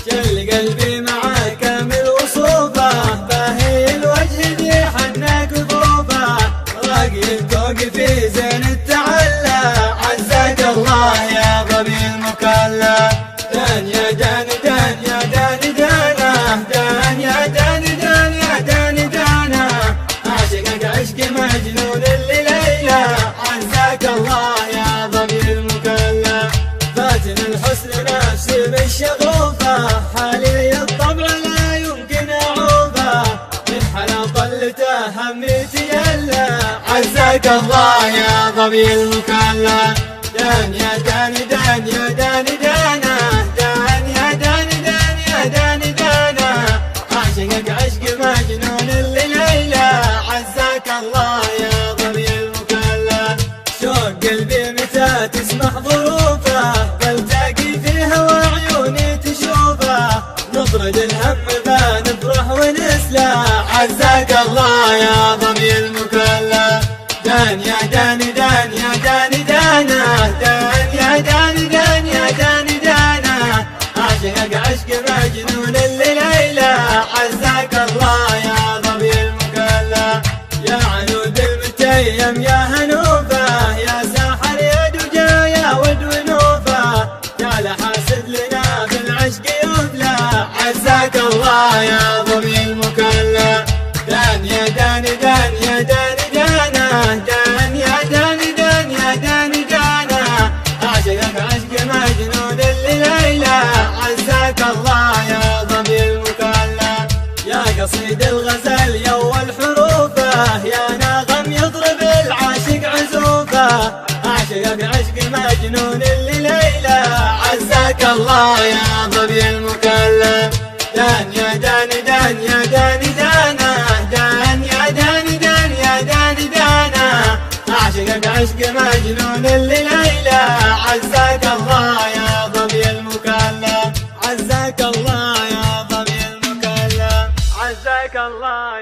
شل قلبي معاك كامل وصوفه، باهي الوجه ذي حنا كفوفه، راقي الذوق في زين التعلى، عزاك الله يا ظبي المكلف. دان يا دان دان يا دان دانه، دان يا دان دان يا دان دانه، عاشقك عشق مجنون اللي ليلى، عزاك الله يا ظبي المكلف. فاتن الحسن نفسي بالشغوفه، حالي الطبع لا يمكن اعوفه، من حلا طلته همي تيلا، عزاك الله يا ظبي المكلف. دان يا دان دان يا دان دانه، دان يا دان دان يا دان دانه، عاشقك عشق مجنون اللي ليلى، عزاك الله يا ظبي المكلف. شوق قلبي متى تسمح ظروفه، بلتقي فيها وعيوني تشوفه، نطرد الهم فنفرح ونسلى، عزاك الله يا ظبي المكلف. دان يا دان دان يا دان دانه، دان يا دان دان يا دان دانه، عاشقك عشق مجنون اللي ليلى، عزاك الله يا ظبي المكلف. يا عنود المتيم يا هنوفه، يا ساحر يا دجا يا ود ونوفه، يا لحاسد لنا بالعشق يبلى، عزاك الله يا ظبي المكلف. دان يا دان دان يا دان دانه، دان يا دان دان يا دان دانه، عاشقك عشق مجنون اللي ليلى، عزاك الله يا ظبي المكلف. يا قصيد الغزل يا اول حروفه، يا ناغم يضرب العاشق عزوفه، عاشقك عشق مجنون اللي ليلى، عزاك الله يا ظبي المكلف. دان يا دان دان يا دان دانه، دان يا دان دان يا دان دانه، عاشقك عشق مجنون اللي ليلى، عزاك الله يا ظبي المكلف. عزاك الله يا ظبي المكلف. عزاك الله.